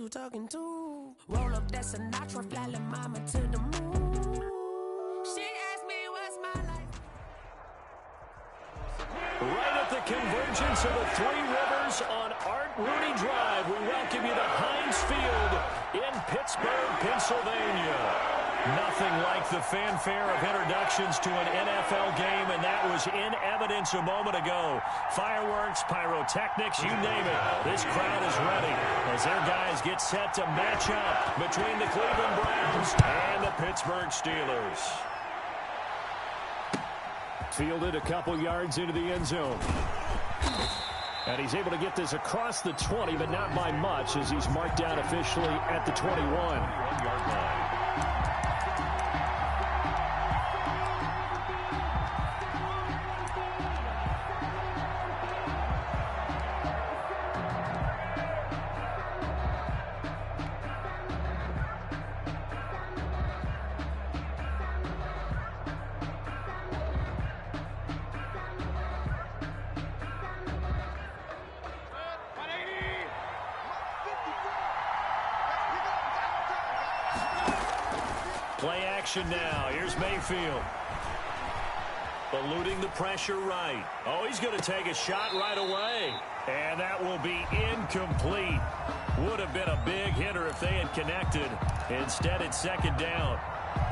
you talking to? Roll up that Sinatra, fly like mama to the moon. She asked me what's my life. Right at the convergence of the Three Rivers on Art Rooney Drive, we welcome you to Heinz Field in Pittsburgh, Pennsylvania. Nothing like the fanfare of introductions to an NFL game, and that was in evidence a moment ago. Fireworks, pyrotechnics, you name it. This crowd is ready as their guys get set to match up between the Cleveland Browns and the Pittsburgh Steelers. Fielded a couple yards into the end zone. And he's able to get this across the 20, but not by much, as he's marked down officially at the 21-yard line. Play action now. Here's Mayfield. Eluding the pressure right. Oh, he's going to take a shot right away. And that will be incomplete. Would have been a big hitter if they had connected. Instead, it's second down.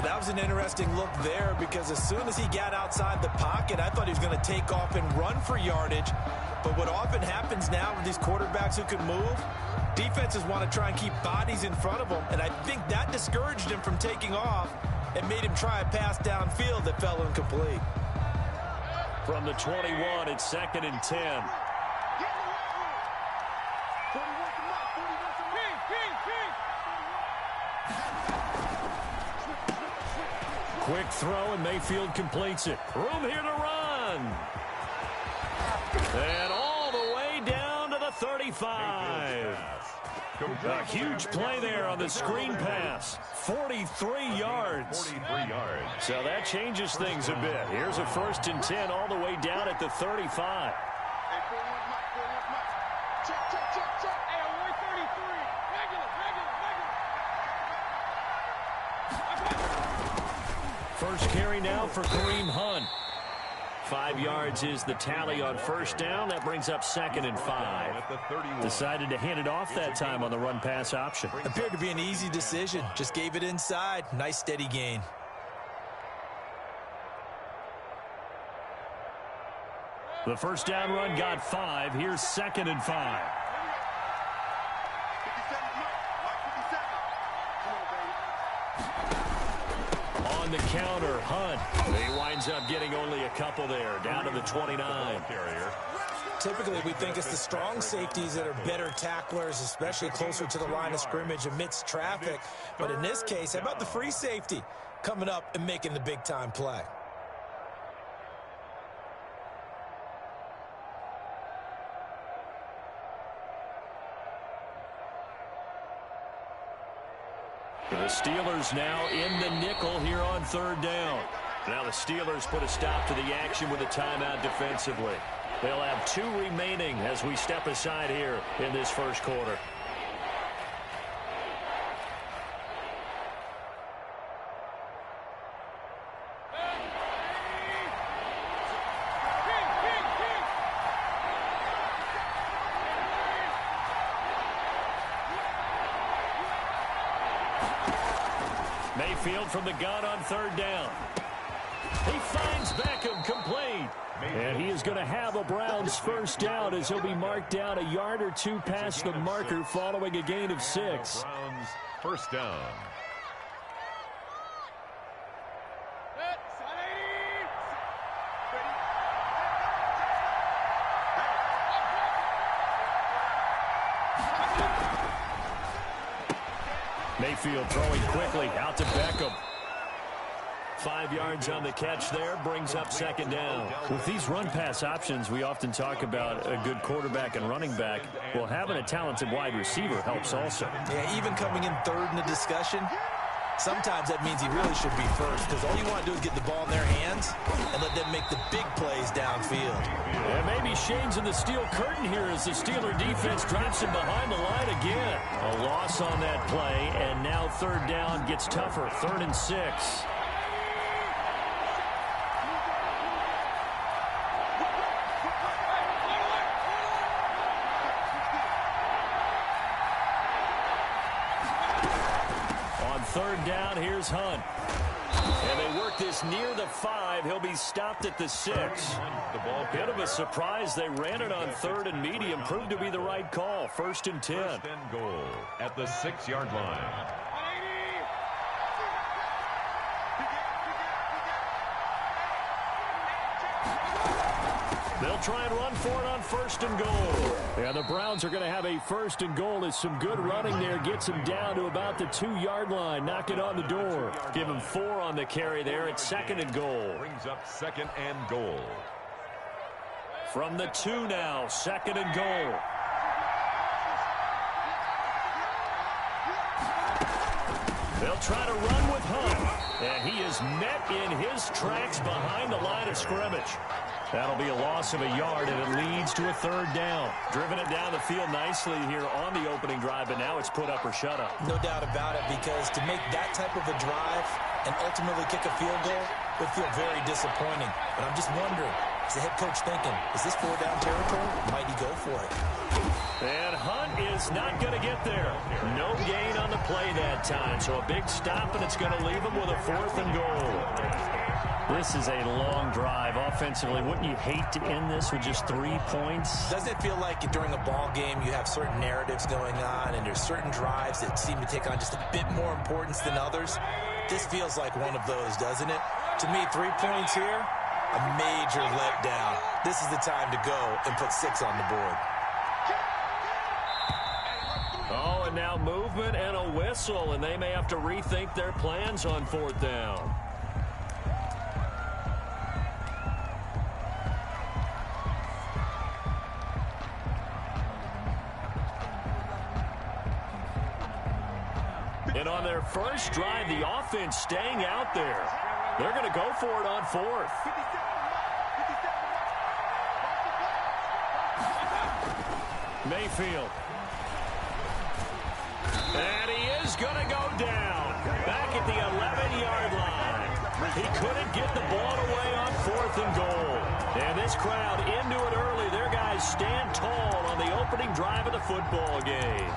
That was an interesting look there because as soon as he got outside the pocket, I thought he was going to take off and run for yardage. But what often happens now with these quarterbacks who can move, defenses want to try and keep bodies in front of them, and I think that discouraged him from taking off and made him try a pass downfield that fell incomplete. From the 21, it's second and 10. Quick throw, and Mayfield completes it. Room here to run. And all the way down to the 35. A huge play there on the screen pass. 43 yards. So that changes things a bit. Here's a 1st and 10 all the way down at the 35. First carry now for Kareem Hunt. 5 yards is the tally on first down. That brings up 2nd and 5. Decided to hand it off that time on the run-pass option. Appeared to be an easy decision. Just gave it inside. Nice steady gain. The first down run got 5. Here's 2nd and 5. On the counter, Hunt. He winds up getting only a couple there, down to the 29. Typically, we think it's the strong safeties that are better tacklers, especially closer to the line of scrimmage amidst traffic. But in this case, how about the free safety coming up and making the big-time play? The Steelers now in the nickel here on 3rd down. Now the Steelers put a stop to the action with a timeout defensively. They'll have 2 remaining as we step aside here in this first quarter. Mayfield from the gun on 3rd down. He finds Beckham complete. And he is going to have a Browns first down as he'll be marked down a yard or 2 past the marker following a gain of 6. Browns first down. Mayfield throwing quickly out to Beckham. 5 yards on the catch there, brings up 2nd down. With these run-pass options, we often talk about a good quarterback and running back. Well, having a talented wide receiver helps also. Yeah, even coming in 3rd in the discussion, Sometimes that means he really should be first because all you want to do is get the ball in their hands and let them make the big plays downfield. And maybe shades in the steel curtain here as the Steeler defense drops him behind the line again. A loss on that play, and now third down gets tougher. 3rd and 6. Third down, here's Hunt. And they work this near the 5. He'll be stopped at the 6. Bit of a surprise. They ran it on 3rd and medium. Proved to be the right call. 1st and 10. 1st and goal at the 6-yard line. They'll try and run for it on 1st and goal. Yeah, the Browns are going to have a 1st and goal as some good running there gets him down to about the 2-yard line. Knock it on the door. Give him 4 on the carry there at 2nd and goal. Brings up 2nd and goal. From the 2 now, 2nd and goal. They'll try to run with Hunt. And he is met in his tracks behind the line of scrimmage. That'll be a loss of a yard, and it leads to a 3rd down. Driven it down the field nicely here on the opening drive, but now it's put up or shut up. No doubt about it, because to make that type of a drive and ultimately kick a field goal would feel very disappointing. But I'm just wondering, is the head coach thinking, is this 4-down territory? Might he go for it? And Hunt is not going to get there. No gain on the play that time, so a big stop, and it's going to leave him with a 4th and goal. This is a long drive offensively. Wouldn't you hate to end this with just 3 points? Doesn't it feel like during a ball game you have certain narratives going on and there's certain drives that seem to take on just a bit more importance than others? This feels like one of those, doesn't it? To me, 3 points here, a major letdown. This is the time to go and put 6 on the board. Oh, and now movement and a whistle, and they may have to rethink their plans on 4th down. And on their first drive, the offense staying out there. They're going to go for it on 4th. Mayfield. And he is going to go down. Back at the 11-yard line. He couldn't get the ball away on 4th and goal. And this crowd into it early. Their guys stand tall on the opening drive of the football game.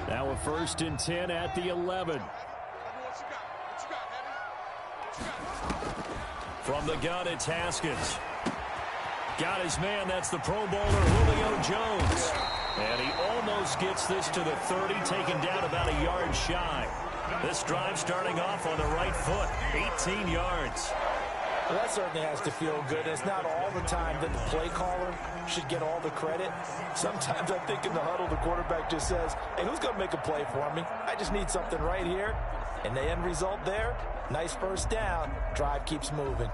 Now a 1st and 10 at the 11. From the gun, it's Haskins. Got his man. That's the Pro Bowler Julio Jones. And he almost gets this to the 30, taken down about a yard shy. This drive starting off on the right foot, 18 yards. Well, that certainly has to feel good. It's not all the time that the play caller should get all the credit. Sometimes I think in the huddle, the quarterback just says, hey, who's going to make a play for me? I just need something right here. And the end result there, nice 1st down. Drive keeps moving.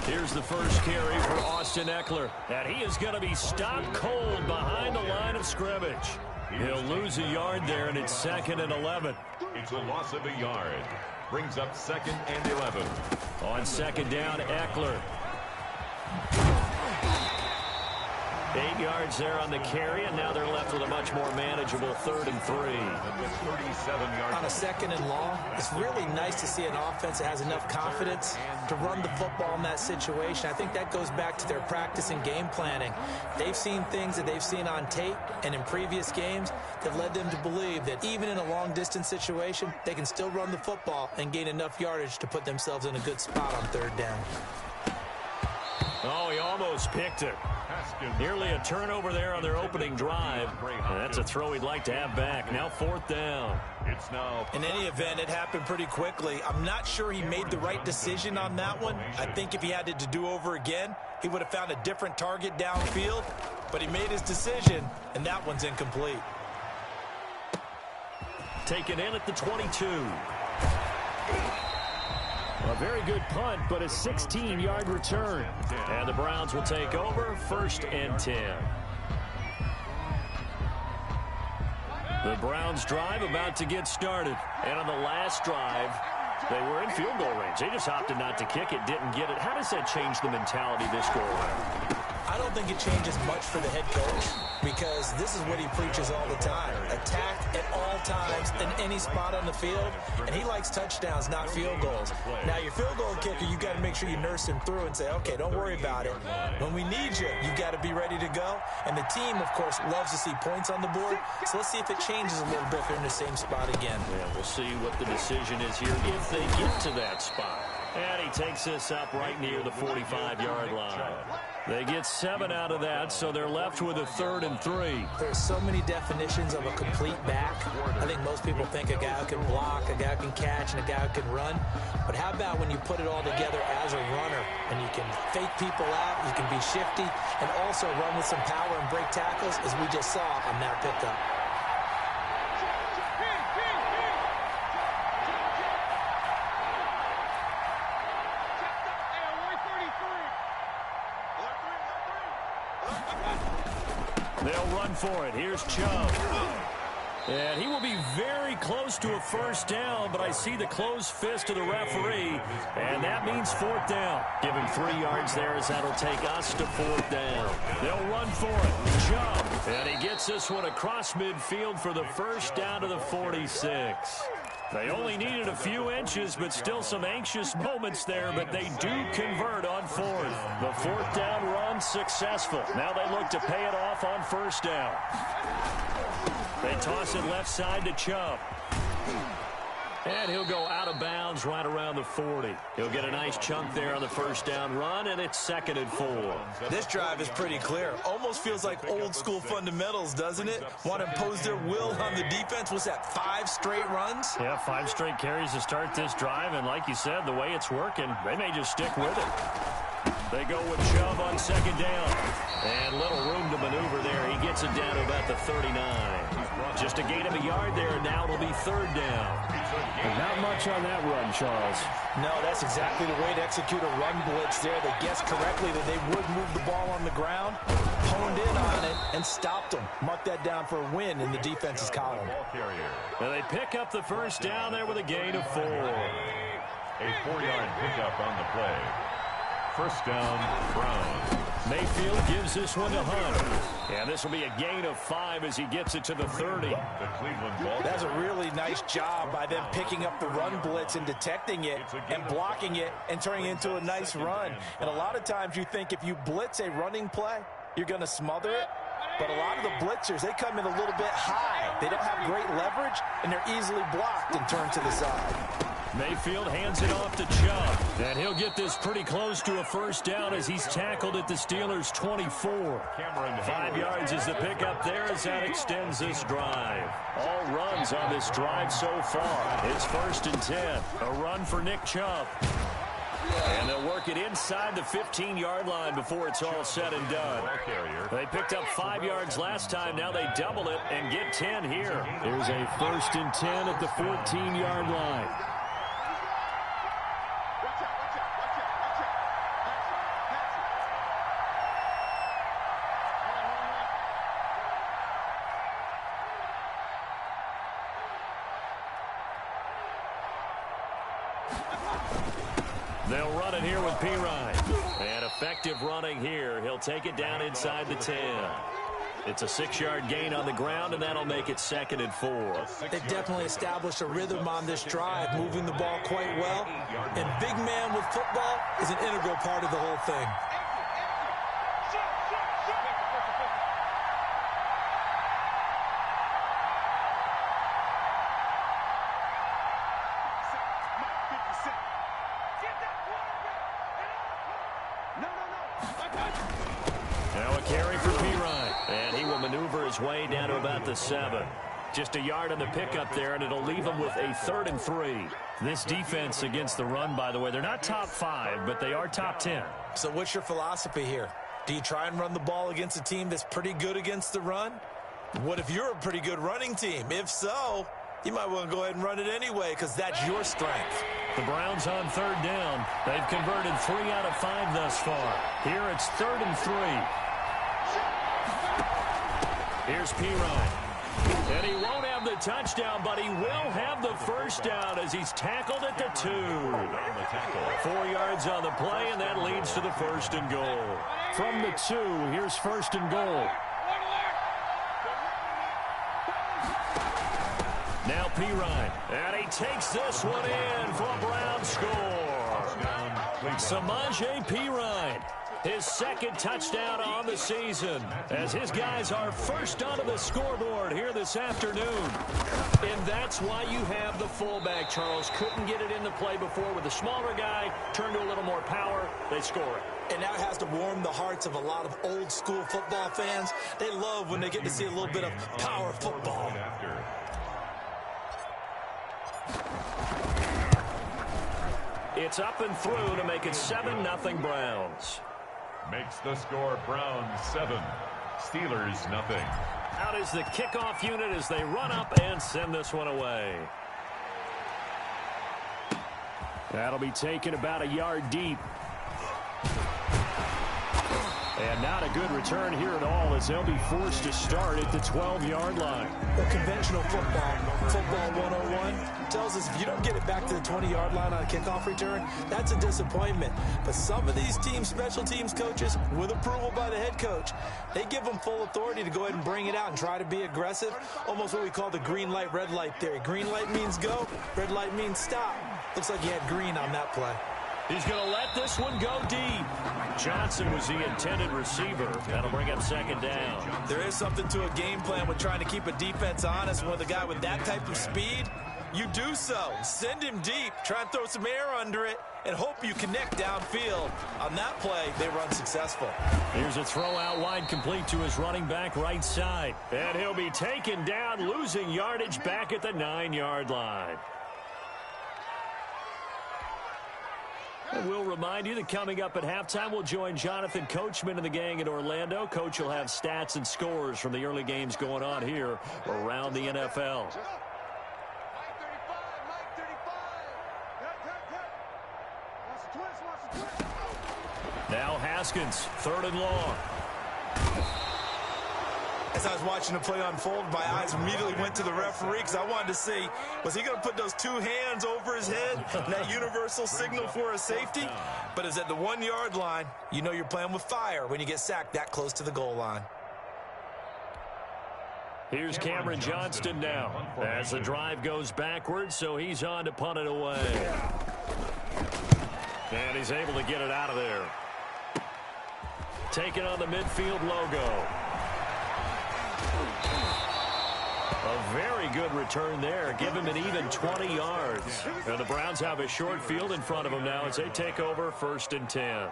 Here's the first carry for Austin Eckler. And he is going to be stopped cold behind the line of scrimmage. He'll lose a yard there, and it's 2nd and 11. It's a loss of a yard. Brings up 2nd and 11. On 2nd down, Eckler. 8 yards there on the carry, and now they're left with a much more manageable 3rd and 3. 37 yards. On a 2nd and long, it's really nice to see an offense that has enough confidence to run the football in that situation. I think that goes back to their practice and game planning. They've seen things that they've seen on tape and in previous games that led them to believe that even in a long-distance situation, they can still run the football and gain enough yardage to put themselves in a good spot on 3rd down. Oh, he almost picked it. Nearly a turnover there on their opening drive. And that's a throw he'd like to have back. Now 4th down. It's now. In any event, it happened pretty quickly. I'm not sure he made the right decision on that one. I think if he had it to do over again, he would have found a different target downfield. But he made his decision, and that one's incomplete. Taken in at the 22. A very good punt, but a 16-yard return. And the Browns will take over 1st and 10. The Browns drive about to get started. And on the last drive, they were in field goal range. They just opted not to kick it, didn't get it. How does that change the mentality this go around? I don't think it changes much for the head coach because this is what he preaches all the time. Attack at all times in any spot on the field, and he likes touchdowns, not field goals. Now, your field goal kicker, you got to make sure you nurse him through and say, okay, don't worry about it. When we need you, you got to be ready to go. And the team, of course, loves to see points on the board, so let's see if it changes a little bit if they're in the same spot again. Yeah, we'll see what the decision is here if they get to that spot. And he takes this up right near the 45-yard line. They get 7 out of that, so they're left with a 3rd and 3. There's so many definitions of a complete back. I think most people think a guy who can block, a guy who can catch, and a guy who can run. But how about when you put it all together as a runner, and you can fake people out, you can be shifty, and also run with some power and break tackles, as we just saw on that pickup. They'll run for it. Here's Chubb. And he will be very close to a 1st down, but I see the closed fist of the referee, and that means 4th down. Give him 3 yards there as that'll take us to 4th down. They'll run for it. Chubb. And he gets this one across midfield for the 1st down to the 46. They only needed a few inches, but still some anxious moments there, but they do convert on 4th. The 4th down run successful. Now they look to pay it off on 1st down. They toss it left side to Chubb. And he'll go out of bounds right around the 40. He'll get a nice chunk there on the 1st down run, and it's 2nd and 4. This drive is pretty clear. Almost feels like old school fundamentals, doesn't it? Want to impose their will on the defense. Was that 5 straight runs? Yeah, 5 straight carries to start this drive, and like you said, the way it's working, they may just stick with it. They go with Chubb on 2nd down. And little room to maneuver there. He gets it down to about the 39. Just a gain of a yard there, and now it'll be 3rd down. And not much on that run, Charles. No, that's exactly the way to execute a run blitz there. They guessed correctly that they would move the ball on the ground, honed in on it, and stopped them. Mark that down for a win in the defense's column. And they pick up the 1st down there with a gain of 4. A 4-yard pickup on the play. 1st down, Browns. Mayfield gives this one to Hunt. And this will be a gain of 5 as he gets it to the 30. The Cleveland ball. That's a really nice job by them picking up the run blitz and detecting it and blocking it and turning it into a nice run. And a lot of times you think if you blitz a running play, you're going to smother it. But a lot of the blitzers, they come in a little bit high. They don't have great leverage, and they're easily blocked and turned to the side. Mayfield hands it off to Chubb. And he'll get this pretty close to a 1st down as he's tackled at the Steelers' 24. 5 yards is the pickup there as that extends this drive. All runs on this drive so far. It's 1st and 10. A run for Nick Chubb. And they'll work it inside the 15-yard line before it's all said and done. They picked up 5 yards last time. Now they double it and get 10 here. Here's a 1st and 10 at the 14-yard line. They'll run it here with Pirine. And effective running here. He'll take it down inside the 10. It's a 6-yard gain on the ground, and that'll make it 2nd and 4. They've definitely established a rhythm on this drive, moving the ball quite well. And big man with football is an integral part of the whole thing. Now a carry for Pirine, and he will maneuver his way down to about the 7. Just a yard on the pickup there, and it'll leave him with a 3rd and 3. This defense against the run, by the way, they're not top 5, but they are top 10. So what's your philosophy here? Do you try and run the ball against a team that's pretty good against the run? What if you're a pretty good running team? If so, you might want to go ahead and run it anyway, because that's your strength. The Browns on 3rd down. They've converted 3 out of 5 thus far. Here it's 3rd and 3. Here's Pirine. And he won't have the touchdown, but he will have the first down as he's tackled at the 2. 4 yards on the play, and that leads to the 1st and goal. From the 2, here's 1st and goal. Now Pirine, and he takes this one in for a Brown score. Samaje Pirine, his 2nd touchdown on the season, as his guys are first onto the scoreboard here this afternoon. And that's why you have the fullback, Charles. Couldn't get it into play before with the smaller guy, turned to a little more power, they score it. And that has to warm the hearts of a lot of old-school football fans. They love when they get to see a little bit of power football. It's up and through to make it 7-0 Browns. Makes the score Browns 7, Steelers nothing. Out is the kickoff unit as they run up and send this one away. That'll be taken about a yard deep. And not a good return here at all as they'll be forced to start at the 12-yard line. Well, conventional football 101, tells us if you don't get it back to the 20-yard line on a kickoff return, that's a disappointment. But some of these teams, special teams coaches, with approval by the head coach, they give them full authority to go ahead and bring it out and try to be aggressive, almost what we call the green light, red light theory. Green light means go, red light means stop. Looks like he had green on that play. He's going to let this one go deep. Johnson was the intended receiver. That'll bring up 2nd down. There is something to a game plan with trying to keep a defense honest. With a guy with that type of speed, you do so. Send him deep. Try and throw some air under it and hope you connect downfield. On that play, they were unsuccessful. Here's a throw out wide complete to his running back right side. And he'll be taken down, losing yardage back at the 9-yard line. And we'll remind you that coming up at halftime, we'll join Jonathan Coachman and the gang in Orlando. Coach will have stats and scores from the early games going on here around the NFL. Now Haskins, 3rd and long. As I was watching the play unfold, my eyes immediately went to the referee because I wanted to see, was he going to put those 2 hands over his head, that universal signal for a safety? But it's at the 1-yard line. You know you're playing with fire when you get sacked that close to the goal line. Here's Cameron Johnston now as the drive goes backwards, so he's on to punt it away. And he's able to get it out of there. Taking on the midfield logo. A very good return there. Give him an even 20 yards. And the Browns have a short field in front of them now as they take over 1st and 10.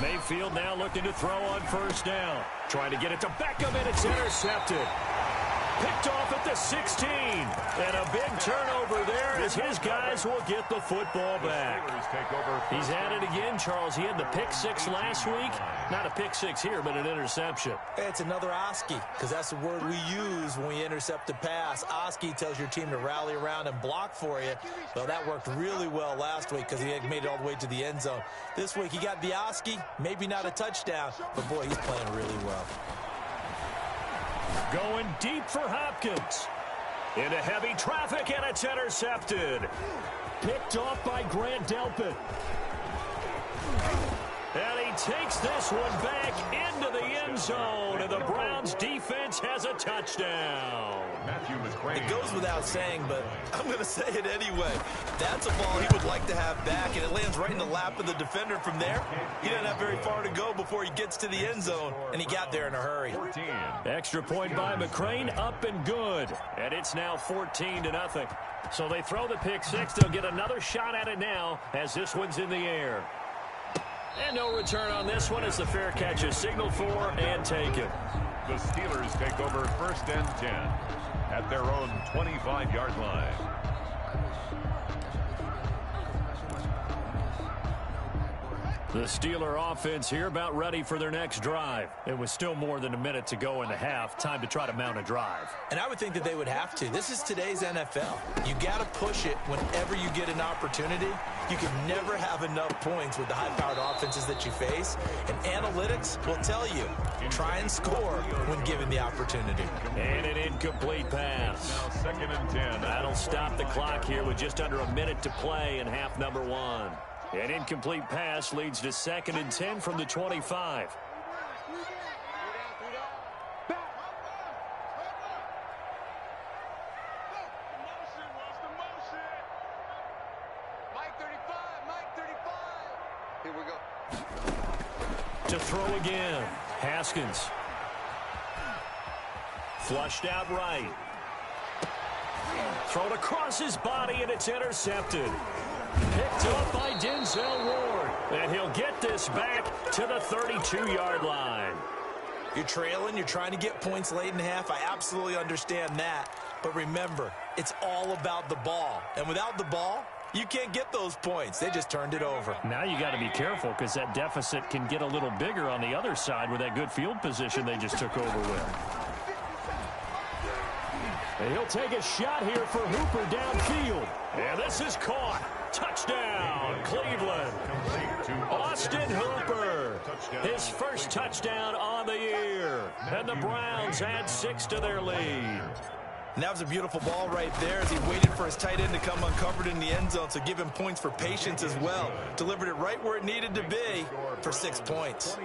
Mayfield now looking to throw on 1st down. Trying to get it to Beckham, and it's intercepted. Picked off at the 16. And a big turnover there as his guys will get the football back. He's had it again, Charles. He had the pick 6 last week. Not a pick 6 here, but an interception. It's another Oski, because that's the word we use when we intercept a pass. Oski tells your team to rally around and block for you. Well, that worked really well last week because he had made it all the way to the end zone. This week he got the Oski, maybe not a touchdown, but boy, he's playing really well. Going deep for Hopkins. Into heavy traffic, and it's intercepted. Picked off by Grant Delpit. And he takes this one back into the end zone, and the Browns defense has a touchdown. It goes without saying, but I'm going to say it anyway. That's a ball he would like to have back, and it lands right in the lap of the defender from there. He doesn't have very far to go before he gets to the end zone, and he got there in a hurry. Extra point by McCrane, up and good. And it's now 14-0. So they throw the pick six. They'll get another shot at it now as this one's in the air. And no return on this one as the fair catch is signaled for and taken. The Steelers take over 1st and 10 at their own 25-yard line. The Steeler offense here about ready for their next drive. It was still more than a minute to go in the half. Time to try to mount a drive. And I would think that they would have to. This is today's NFL. You got to push it whenever you get an opportunity. You can never have enough points with the high-powered offenses that you face. And analytics will tell you, try and score when given the opportunity. And an incomplete pass. Now 2nd and 10. That'll stop the clock here with just under a minute to play in half number one. An incomplete pass leads to 2nd and 10 from the 25. Here we go. To throw again. Haskins. Flushed out right. Thrown across his body, and it's intercepted. Picked up by Denzel Ward. And he'll get this back to the 32-yard line. You're trailing. You're trying to get points late in half. I absolutely understand that. But remember, it's all about the ball. And without the ball, you can't get those points. They just turned it over. Now you got to be careful because that deficit can get a little bigger on the other side with that good field position they just took over with. And he'll take a shot here for Hooper downfield. And this is caught. Touchdown, Cleveland. Austin Hooper, his first touchdown on the year. And the Browns add 6 to their lead. And that was a beautiful ball right there as he waited for his tight end to come uncovered in the end zone. So give him points for patience as well. Delivered it right where it needed to be for 6 points.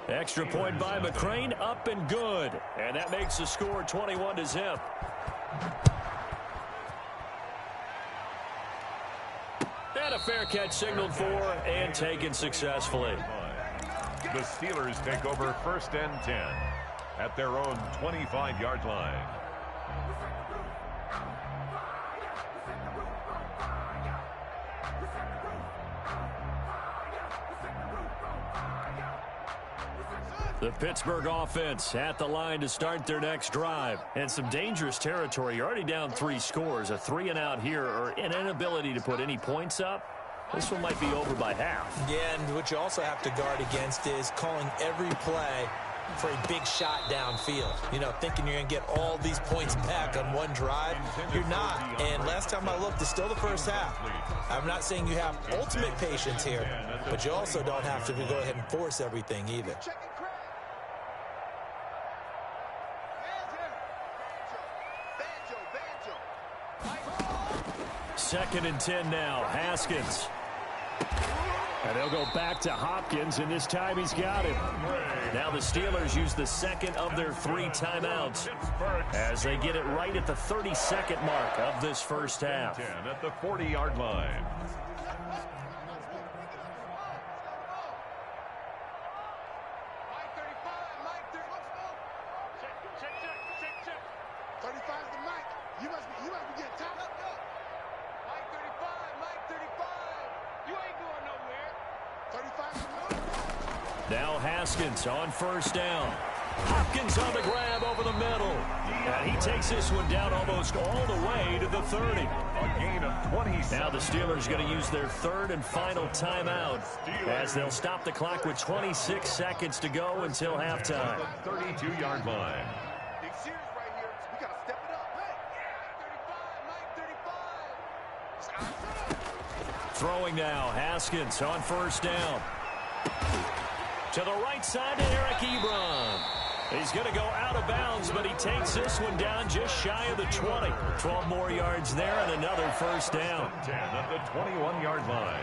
Extra point by McCrane, up and good. And that makes the score 21-0. And a fair catch signaled for and taken successfully. The Steelers take over 1st and 10 at their own 25-yard line. The Pittsburgh offense at the line to start their next drive. And some dangerous territory. You're already down 3 scores. A 3-and-out here or an inability to put any points up. This one might be over by half. Yeah, and what you also have to guard against is calling every play for a big shot downfield. You know, thinking you're going to get all these points back on one drive. You're not. And last time I looked, it's still the first half. I'm not saying you have ultimate patience here, but you also don't have to go ahead and force everything either. 2nd and 10 now. Haskins. And they'll go back to Hopkins, and this time he's got him. Now the Steelers use the 2nd of their 3 timeouts as they get it right at the 32nd mark of this first half. At the 40-yard line. Now Haskins on 1st down. Hopkins on the grab over the middle. And he takes this one down almost all the way to the 30. A gain of 20. Now the Steelers going to use their 3rd and final timeout as they'll stop the clock with 26 seconds to go until halftime. 32-yard line. Throwing now, Haskins on 1st down. To the right side to Eric Ebron. He's going to go out of bounds, but he takes this one down just shy of the 20. 12 more yards there and another first down. 10 at the 21-yard line.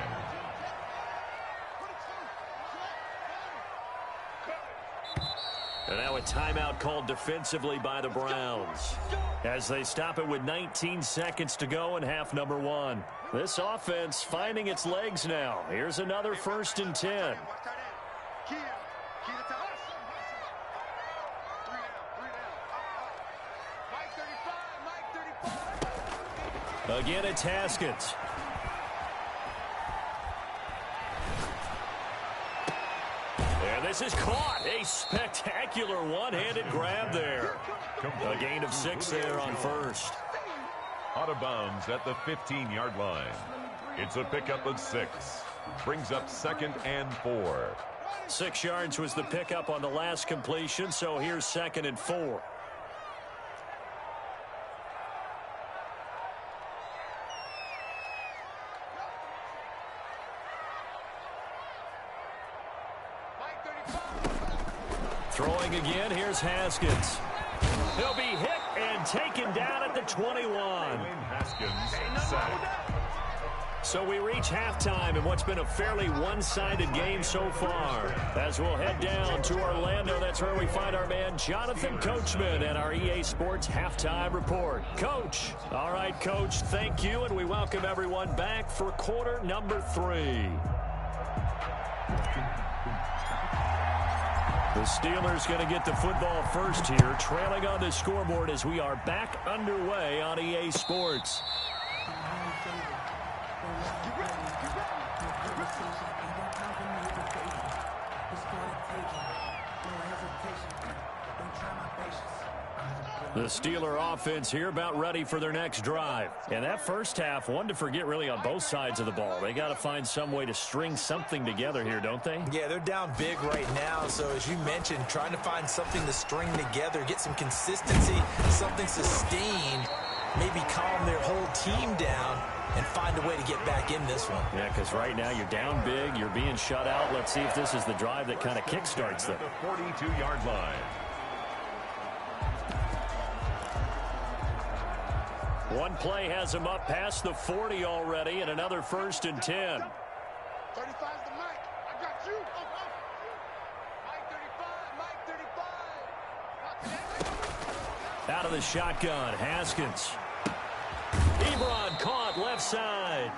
And now a timeout called defensively by the Browns as they stop it with 19 seconds to go in half number 1. This offense finding its legs now. Here's another 1st and 10. Again, it's Haskins. And this is caught. A spectacular one-handed grab there. A gain of 6 there on first. Out of bounds at the 15-yard line. It's a pickup of 6. Brings up 2nd and 4. 6 yards was the pickup on the last completion, so here's 2nd and 4. Throwing again, here's Haskins. He'll be hit and taken down at the 21. Haskins sacked. So we reach halftime in what's been a fairly one-sided game so far. As we'll head down to Orlando, that's where we find our man Jonathan Coachman and our EA Sports Halftime Report. Coach. All right, Coach, thank you, and we welcome everyone back for quarter number 3. The Steelers going to get the football first here, trailing on the scoreboard as we are back underway on EA Sports. The Steeler offense here about ready for their next drive. And that first half, one to forget really on both sides of the ball. They got to find some way to string something together here, don't they? Yeah, they're down big right now. So as you mentioned, trying to find something to string together, get some consistency, something sustained, maybe calm their whole team down and find a way to get back in this one. Yeah, because right now you're down big, you're being shut out. Let's see if this is the drive that kind of kickstarts them. The 42-yard line. One play has him up past the 40 already, and another 1st and 10. 35's the mic. I got you. Mike 35. Out of the shotgun, Haskins. Ebron caught left side.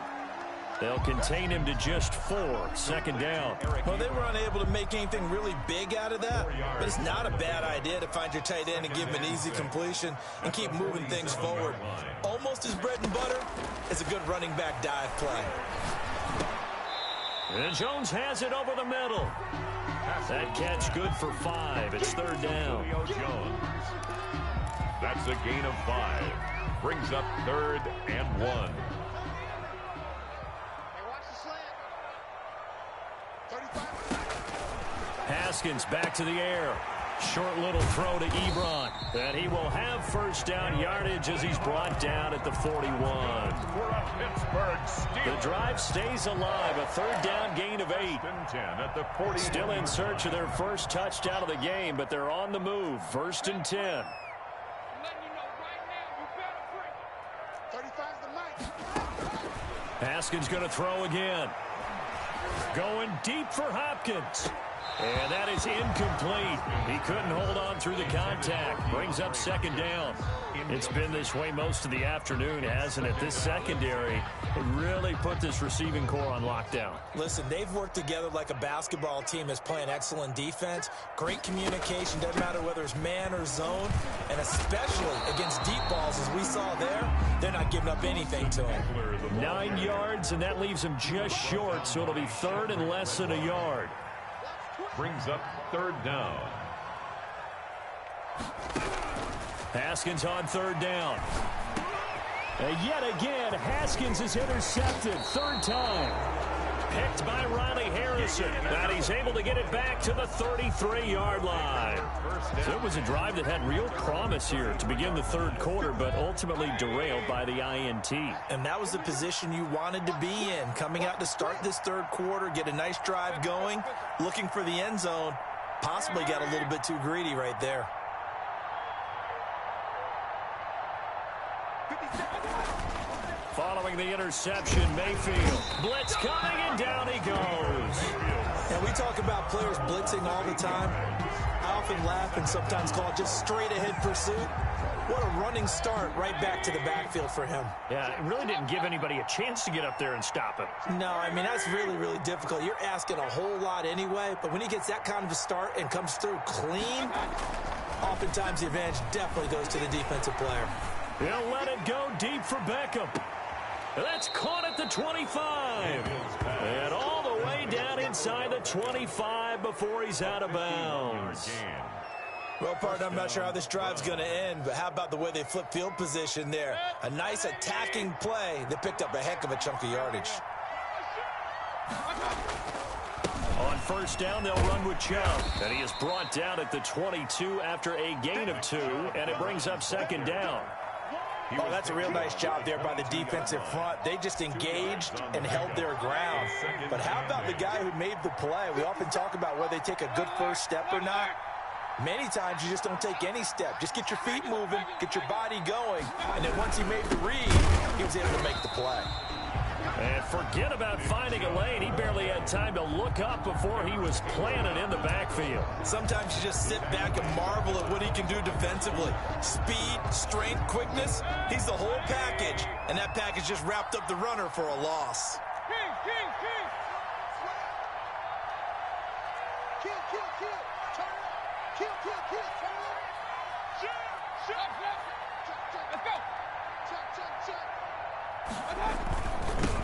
They'll contain him to just 4. 2nd down. Well, they were unable to make anything really big out of that, but it's not a bad idea to find your tight end and give him an easy completion and keep moving things forward. Almost as bread and butter as a good running back dive play. And Jones has it over the middle. That catch good for 5. It's 3rd down. That's a gain of 5. Brings up 3rd and 1. Haskins back to the air. Short little throw to Ebron. And he will have 1st down yardage as he's brought down at the 41. The drive stays alive. A 3rd down gain of 8. Still in search of their first touchdown of the game, but they're on the move. 1st and 10. Haskins going to throw again. Going deep for Hopkins. And that is incomplete. He couldn't hold on through the contact. Brings up 2nd down. It's been this way most of the afternoon, hasn't it? This secondary really put this receiving core on lockdown. Listen, they've worked together like a basketball team that's playing excellent defense. Great communication. Doesn't matter whether it's man or zone. And especially against deep balls, as we saw there, they're not giving up anything to him. 9 yards, and that leaves him just short, so it'll be 3rd and less than a yard. Brings up 3rd down. Haskins on 3rd down. And yet again, Haskins is intercepted. 3rd time. Picked by Riley Harrison. And he's able to get it back to the 33-yard line. So it was a drive that had real promise here to begin the 3rd quarter, but ultimately derailed by the INT. And that was the position you wanted to be in. Coming out to start this 3rd quarter, get a nice drive going, looking for the end zone. possibly got a little bit too greedy right there. Following the interception, Mayfield. Blitz coming, and down he goes. And we talk about players blitzing all the time. I often laugh and sometimes call it just straight-ahead pursuit. What a running start right back to the backfield for him. Yeah, it really didn't give anybody a chance to get up there and stop him. No, I mean, that's really, really difficult. You're asking a whole lot anyway, but when he gets that kind of a start and comes through clean, oftentimes the advantage definitely goes to the defensive player. He'll let it go deep for Beckham. That's caught at the 25. And all the way down inside the 25 before he's out of bounds. Well, partner, I'm not sure how this drive's going to end, but how about the way they flip field position there? A nice attacking play that picked up a heck of a chunk of yardage. On first down, they'll run with Chubb. And he is brought down at the 22 after a gain of 2, and it brings up second down. Oh, that's a real nice job there by the defensive front. They just engaged and held their ground. But how about the guy who made the play? We often talk about whether they take a good first step or not. Many times you just don't take any step. Just get your feet moving, get your body going, and then once he made the read, he was able to make the play. And forget about finding a lane. He barely had time to look up before he was planted in the backfield. Sometimes you just sit back and marvel at what he can do defensively. Speed, strength, quickness, he's the whole package. And that package just wrapped up the runner for a loss.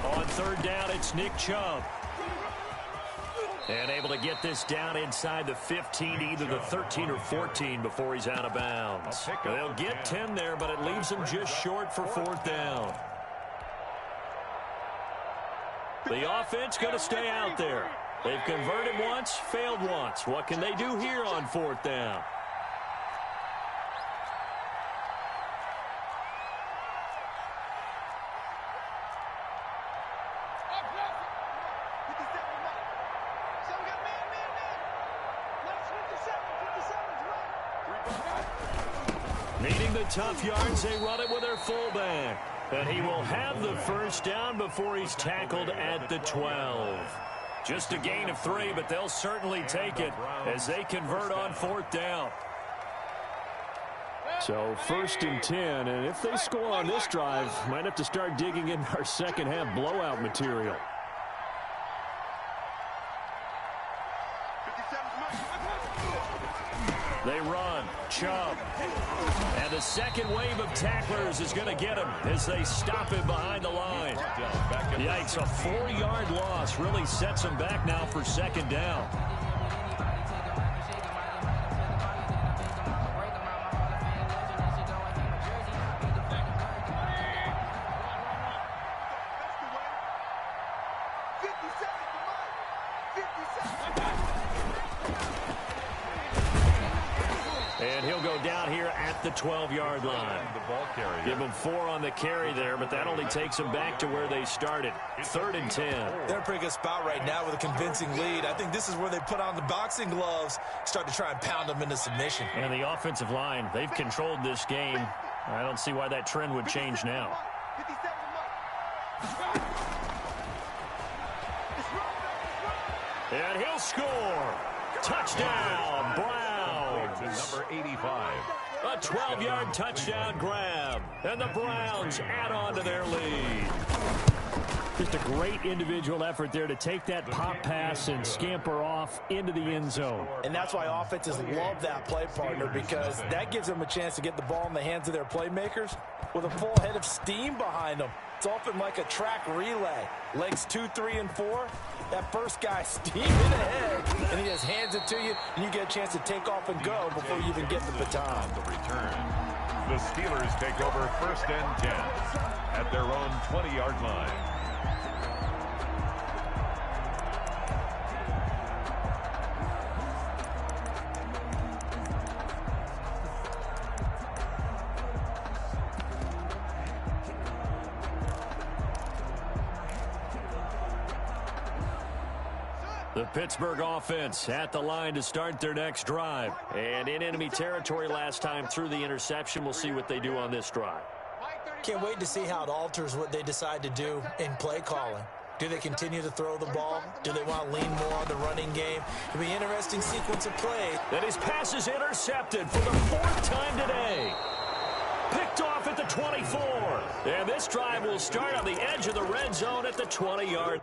On third down, it's Nick Chubb. And able to get this down inside the 15, either the 13 or 14 before he's out of bounds. They'll get 10 there, but it leaves them just short for fourth down. The offense going to stay out there. They've converted once, failed once. What can they do here on fourth down? Needing the tough yards, they run it with their fullback. And he will have the first down before he's tackled at the 12. Just a gain of 3, but they'll certainly take it as they convert on fourth down. So first and 10, and if they score on this drive, might have to start digging in our second half blowout material. They run. Chubb. And the second wave of tacklers is going to get him as they stop him behind the line. Yikes, a 4-yard loss really sets him back now for second down. And he'll go down here at the 12-yard line. Give him 4 on the carry there, but that only takes them back to where they started. Third and 10. They're in a pretty good spot right now with a convincing lead. I think this is where they put on the boxing gloves, start to try and pound them into submission. And the offensive line, they've controlled this game. I don't see why that trend would change now. And he'll score. Touchdown, Browns. Number 85. A 12-yard touchdown grab. And the Browns add on to their lead. Just a great individual effort there to take that pop pass and scamper off into the end zone. And that's why offenses love that play, partner, because that gives them a chance to get the ball in the hands of their playmakers with a full head of steam behind them. It's often like a track relay. Legs 2, 3, and 4. That first guy steaming ahead, and he just hands it to you, and you get a chance to take off and go before you even get the baton. The return. The Steelers take over first and 10 at their own 20-yard line. The Pittsburgh offense at the line to start their next drive. And in enemy territory last time through the interception. We'll see what they do on this drive. Can't wait to see how it alters what they decide to do in play calling. Do they continue to throw the ball? Do they want to lean more on the running game? It'll be an interesting sequence of play. And his pass is intercepted for the 4th time today. Picked off at the 24. And this drive will start on the edge of the red zone at the 20-yard.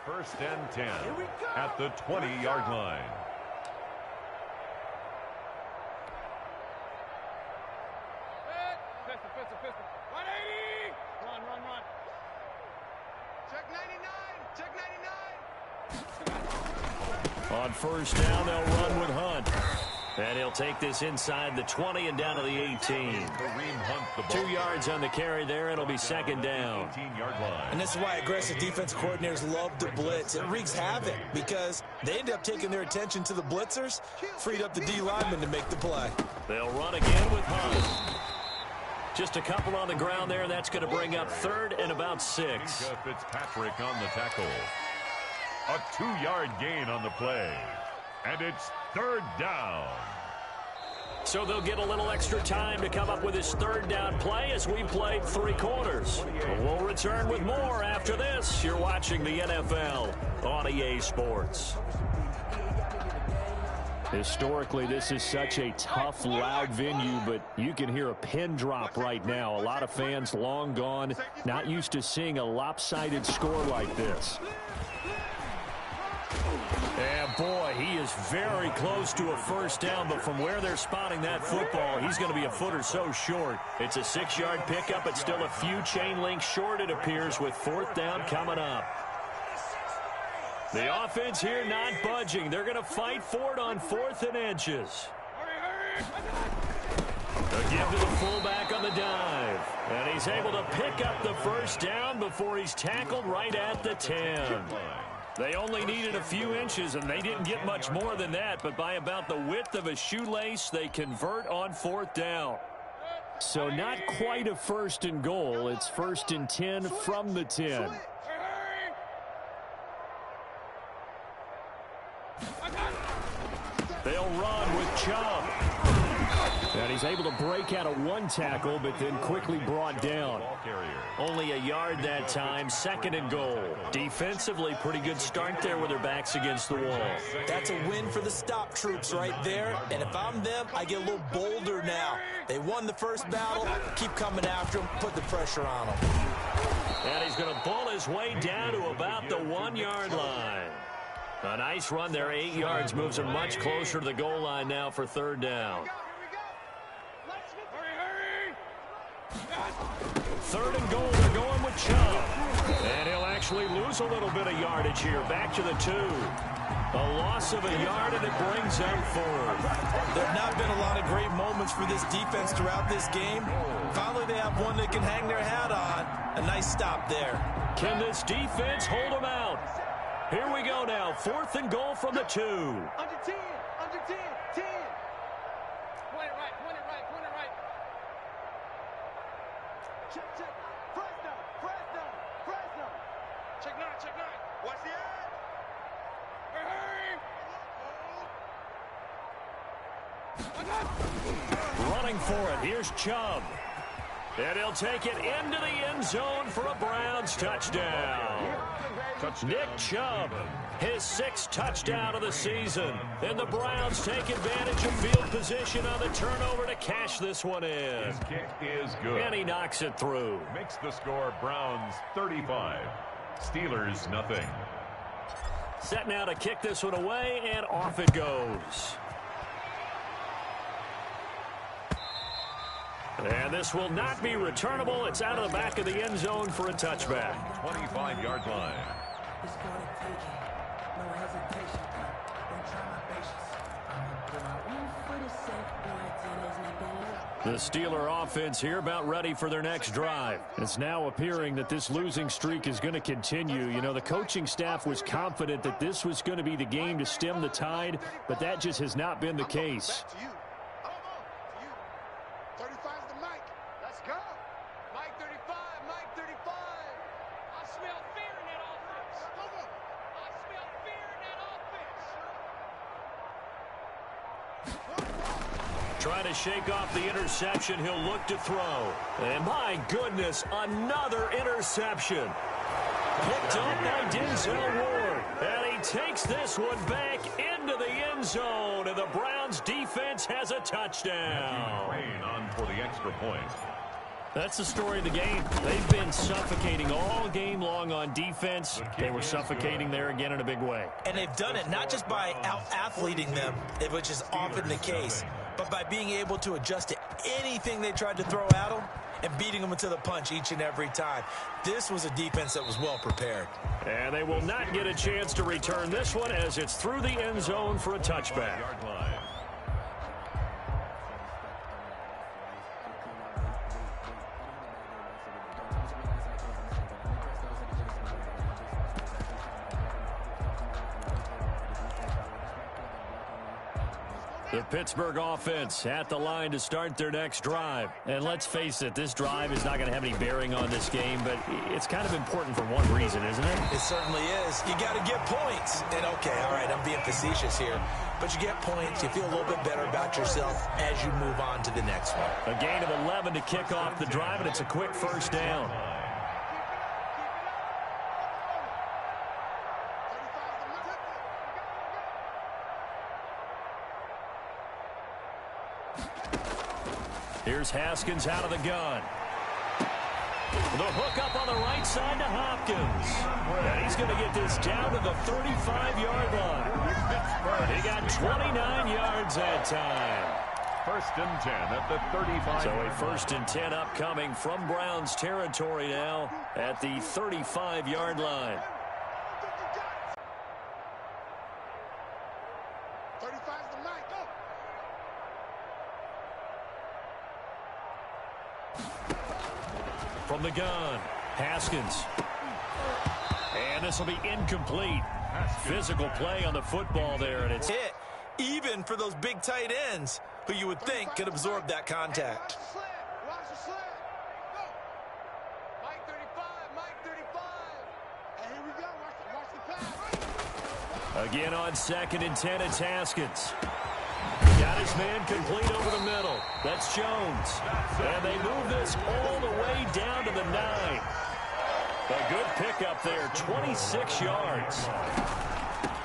First and 10 at the 20-yard line. Pistol. 180. Run. Check 99. Check 99. On first down, they'll run with Hunt. And he'll take this inside the 20 and down to the 18. 2 yards on the carry there. It'll be second down. 18-yard line. And this is why aggressive defense coordinators love to blitz. It wreaks havoc because they end up taking their attention to the blitzers, freed up the D lineman to make the play. They'll run again with Hunt. Just a couple on the ground there. That's going to bring up 3rd and about 6. Fitzpatrick on the tackle. A 2-yard gain on the play. And it's 3rd down. So they'll get a little extra time to come up with his 3rd down play as we played 3 quarters. We'll return with more after this. You're watching the NFL on EA Sports. Historically, this is such a tough, loud venue, but you can hear a pin drop right now. A lot of fans long gone, not used to seeing a lopsided score like this. And boy, he is very close to a first down, but from where they're spotting that football, he's going to be a foot or so short. It's a 6-yard pickup, but still a few chain links short, it appears, with 4th down coming up. The offense here not budging. They're going to fight for it on 4th and inches. A give to the fullback on the dive. And he's able to pick up the first down before he's tackled right at the 10. They only needed a few inches, and they didn't get much more than that, but by about the width of a shoelace, they convert on 4th down. So not quite a 1st and goal. It's 1st and 10 from the 10. They'll run with Chubb. And he's able to break out of 1 tackle, but then quickly brought down. Only a yard that time, 2nd and goal. Defensively, pretty good start there with their backs against the wall. That's a win for the stop troops right there. And if I'm them, I get a little bolder now. They won the first battle. Keep coming after them. Put the pressure on them. And he's going to bull his way down to about the 1-yard line. A nice run there, 8 yards, moves him much closer to the goal line now for 3rd down. 3rd and goal, they're going with Chubb. And he'll actually lose a little bit of yardage here, back to the 2. A loss of a yard, and it brings up 4th. There have not been a lot of great moments for this defense throughout this game. Finally, they have one they can hang their hat on. A nice stop there. Can this defense hold them out? Here we go now, 4th and goal from the 2. Under 10. 10. Point it right. Check. Fresno. Check 9. Watch the edge. Hurry. Running for it, here's Chubb. And he'll take it into the end zone for a Browns touchdown. Nick Chubb, his 6th touchdown of the season. And the Browns take advantage of field position on the turnover to cash this one in. His kick is good. And he knocks it through. Makes the score Browns 35. Steelers nothing. Set now to kick this one away, and off it goes. And this will not be returnable. It's out of the back of the end zone for a touchback. 25-yard line. The Steeler offense here about ready for their next drive. It's now appearing that this losing streak is going to continue. You know, the coaching staff was confident that this was going to be the game to stem the tide, but that just has not been the case. Back to you. Hold on. To you. 35's the mic. Let's go. Mike 35. Mike 35. I smell fear in that offense. Hold on. I smell fear in that offense. Trying to shake off the interception, he'll look to throw. And my goodness, another interception. Picked up by Denzel Ward. And he takes this one back into the end zone. And the Browns defense has a touchdown. Rain on for the extra point. That's the story of the game. They've been suffocating all game long on defense. They were suffocating there again in a big way. And they've done it not just by out-athleting them, which is often the case, but by being able to adjust to anything they tried to throw at them and beating them into the punch each and every time. This was a defense that was well prepared. And they will not get a chance to return this one as it's through the end zone for a touchback. Yard line. The Pittsburgh offense at the line to start their next drive. And let's face it, this drive is not going to have any bearing on this game, but it's kind of important for one reason, isn't it? It certainly is. You got to get points. And okay, all right, I'm being facetious here, but you get points, you feel a little bit better about yourself as you move on to the next one. A gain of 11 to kick off the drive, and it's a quick first down. Here's Haskins out of the gun. The hook up on the right side to Hopkins. And he's going to get this down to the 35-yard line. He got 29 yards that time. First and 10 at the 35. So a first and 10 upcoming from Browns territory now at the 35-yard line. 35's the mic. Go. From the gun, Haskins. And this will be incomplete. Physical play on the football there, and it's Hit, even for those big tight ends who you would think could absorb that contact. Watch the sled. Go. Mike 35. Mike 35. And here we go. Watch the pass. again on 2nd and 10. It's Haskins. Got his man complete over the middle. That's Jones. And they move this all the way down to the 9. A good pickup there, 26 yards.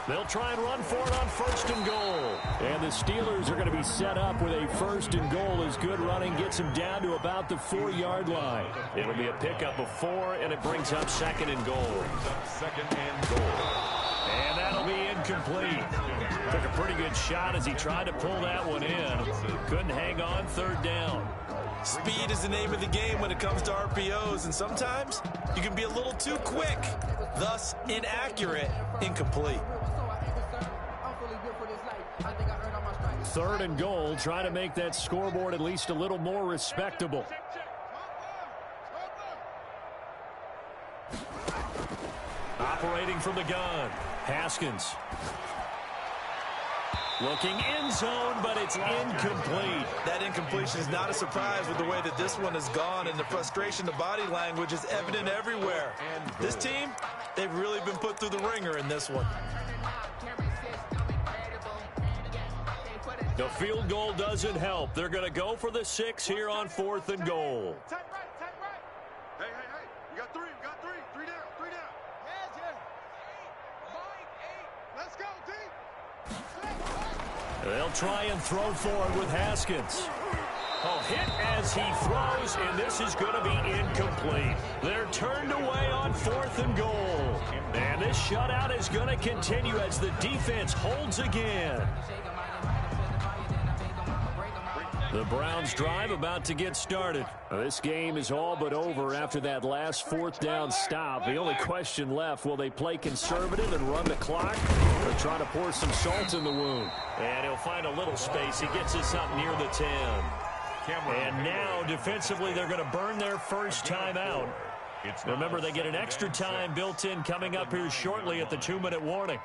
They'll try and run for it on 1st and goal. And the Steelers are going to be set up with a 1st and goal as good running gets them down to about the 4-yard line. It'll be a pickup of 4, and it brings up 2nd and goal. 2nd and goal. And that'll be incomplete. Took a pretty good shot as he tried to pull that one in. Couldn't hang on 3rd down. Speed is the name of the game when it comes to RPOs, and sometimes you can be a little too quick, thus inaccurate, incomplete. 3rd and goal, trying to make that scoreboard at least a little more respectable. Operating from the gun, Haskins. Looking end zone, but it's incomplete. That incompletion is not a surprise with the way that this one has gone, and the frustration, the body language is evident everywhere. This team, they've really been put through the ringer in this one. The field goal doesn't help. They're going to go for the 6 here on 4th and goal. Tight right, tight right. Hey, hey, hey. You got 3, you got 3. 3 down, 3 down. Heads here. 8. Mike, 8. Let's go, D. They'll try and throw forward with Haskins. Oh, hit as he throws, and this is going to be incomplete. They're turned away on 4th and goal. And this shutout is going to continue as the defense holds again. The Browns drive about to get started. This game is all but over after that last fourth down stop. The only question left, will they play conservative and run the clock or try to pour some salt in the wound? And he'll find a little space. He gets us up near the 10. And now defensively they're going to burn their first timeout. Remember, they get an extra time built in coming up here shortly at the 2-minute warning.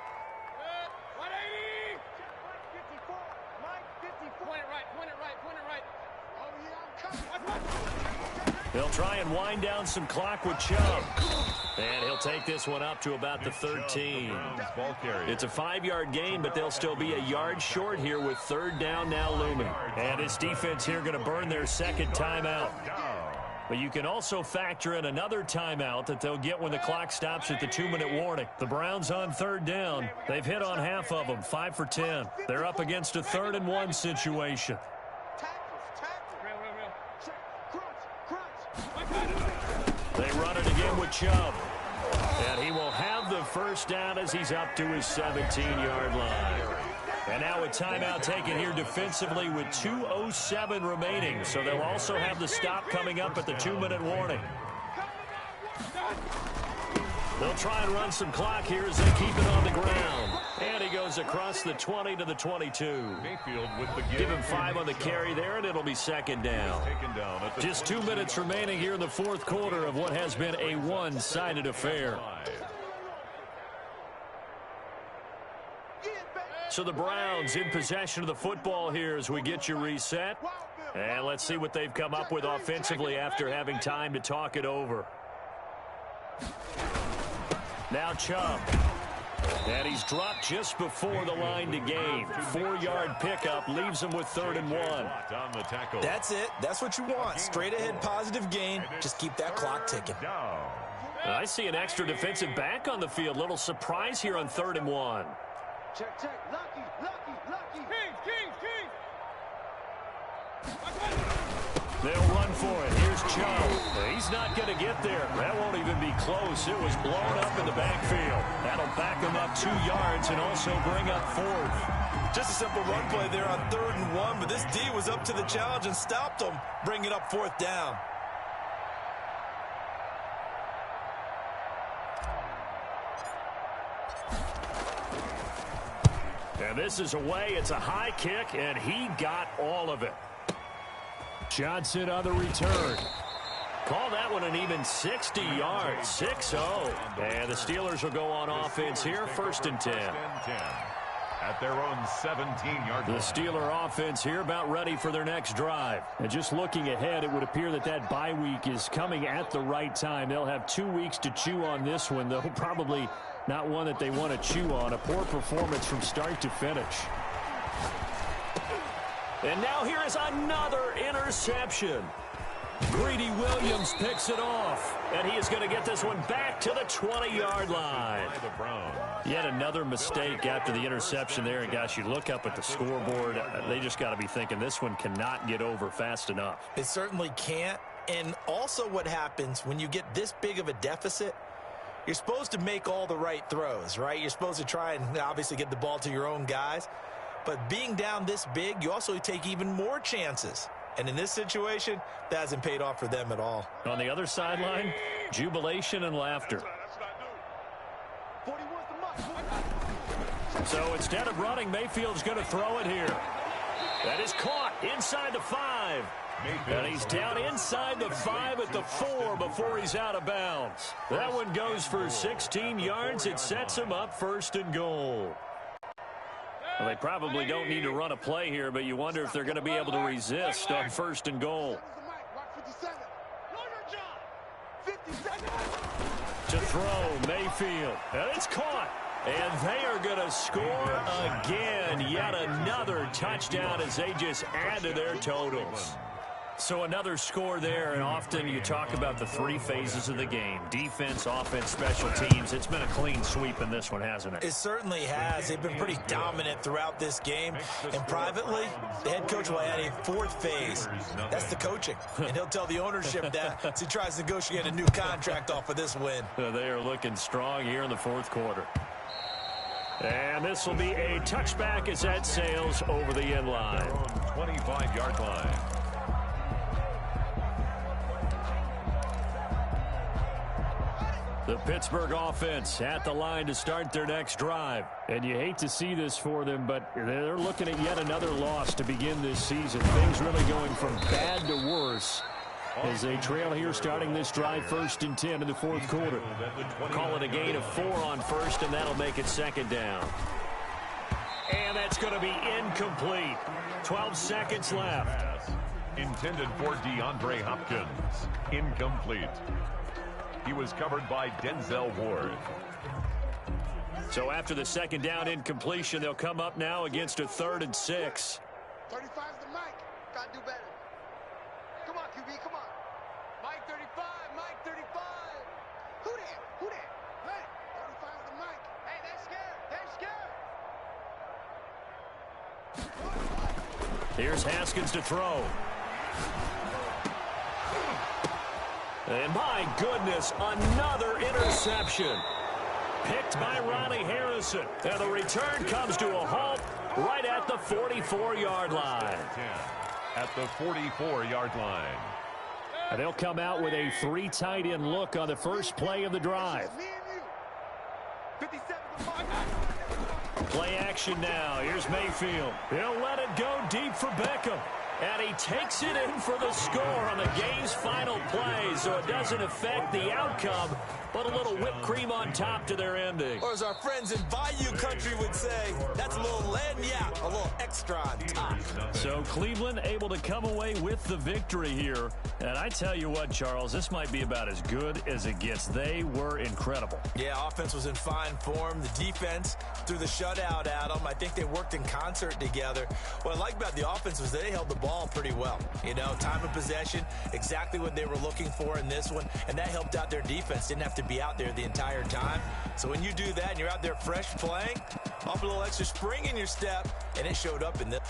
They'll try and wind down some clock with Chubb. And he'll take this one up to about the 13. It's a 5-yard gain, but they'll still be a yard short here with third down now looming. And this defense here going to burn their second timeout. But you can also factor in another timeout that they'll get when the clock stops at the 2-minute warning. The Browns on third down. They've hit on half of them, 5 for 10. They're up against a 3rd-and-1 situation. They run it again with Chubb. And he will have the first down as he's up to his 17-yard line. And now a timeout taken here defensively with 2:07 remaining. So they'll also have the stop coming up at the 2-minute warning. They'll try and run some clock here as they keep it on the ground. And he goes across the 20 to the 22. Give him 5 on the carry there, and it'll be second down. Just 2 minutes remaining here in the fourth quarter of what has been a one-sided affair. So the Browns in possession of the football here as we get you reset. And let's see what they've come up with offensively after having time to talk it over. Now Chubb. And he's dropped just before the line to gain. 4-yard pickup leaves him with 3rd and 1. That's it. That's what you want. Straight ahead positive gain. Just keep that clock ticking. I see an extra defensive back on the field. Little surprise here on 3rd and 1. Check, check. Lucky. King. They'll run for it. Here's Chubb. He's not going to get there. That won't even be close. It was blown up in the backfield. That'll back him up 2 yards and also bring up 4th. Just a simple run play there on 3rd and 1, but this D was up to the challenge and stopped him, bringing up 4th down. And this is away. It's a high kick, and he got all of it. Johnson on the return. Call that one an even 60 yards. 6-0. And the Steelers will go on offense here. 1st and 10. At their own 17-yard line. The Steeler offense here about ready for their next drive. And just looking ahead, it would appear that bye week is coming at the right time. They'll have 2 weeks to chew on this one, though probably not one that they want to chew on. A poor performance from start to finish. And now here is another interception. Greedy Williams picks it off. And he is going to get this one back to the 20-yard line. Yet another mistake after the interception there. And, gosh, you look up at the scoreboard. They just got to be thinking this one cannot get over fast enough. It certainly can't. And also what happens when you get this big of a deficit, you're supposed to make all the right throws, right? You're supposed to try and obviously get the ball to your own guys. But being down this big, you also take even more chances. And in this situation, that hasn't paid off for them at all. On the other sideline, jubilation and laughter. So instead of running, Mayfield's going to throw it here. That is caught inside the 5. And he's down inside the 5 at the 4 before he's out of bounds. That one goes for 16 yards. It sets him up 1st and goal. Well, they probably don't need to run a play here, but you wonder if they're going to be able to resist on 1st and goal. To throw, Mayfield. And it's caught. And they are going to score again. Yet another touchdown as they just add to their totals. So another score there, and often you talk about the 3 phases of the game. Defense, offense, special teams. It's been a clean sweep in this one, hasn't it? It certainly has. They've been pretty dominant throughout this game. And privately, the head coach will add a 4th phase. That's the coaching. And he'll tell the ownership that as he tries to negotiate a new contract off of this win. They are looking strong here in the 4th quarter. And this will be a touchback as that sails over the end line. 25-yard line. The Pittsburgh offense at the line to start their next drive. And you hate to see this for them, but they're looking at yet another loss to begin this season. Things really going from bad to worse as they trail here starting this drive 1st and 10 in the 4th quarter. Call it a gain of 4 on 1st, and that'll make it 2nd down. And that's going to be incomplete. 12 seconds left. Intended for DeAndre Hopkins. Incomplete. He was covered by Denzel Ward. So after the 2nd down incompletion, they'll come up now against a 3rd and 6. 35's the mic. Gotta do better. Come on, QB, come on. Mike 35, Mike 35. Who that? Who that? Hey, 35's the mic. Hey, they're scared. They're scared. Here's Haskins to throw. And my goodness, another interception. Picked by Ronnie Harrison. And the return comes to a halt right at the 44-yard line. At the 44-yard line. And they'll come out with a 3 tight end look on the first play of the drive. Play action now. Here's Mayfield. He'll let it go deep for Beckham. And he takes it in for the score on the game's final play, so it doesn't affect the outcome, but a little whipped cream on top to their ending. Or as our friends in Bayou Country would say, that's a little lead, yeah, a little extra on top. So Cleveland able to come away with the victory here. And I tell you what, Charles, this might be about as good as it gets. They were incredible. Yeah, offense was in fine form. The defense threw the shutout at them. I think they worked in concert together. What I like about the offense was they held the ball pretty well. You know, time of possession, exactly what they were looking for in this one, and that helped out their defense. Didn't have to be out there the entire time. So when you do that and you're out there fresh playing, off a little extra spring in your step, and it showed up in this.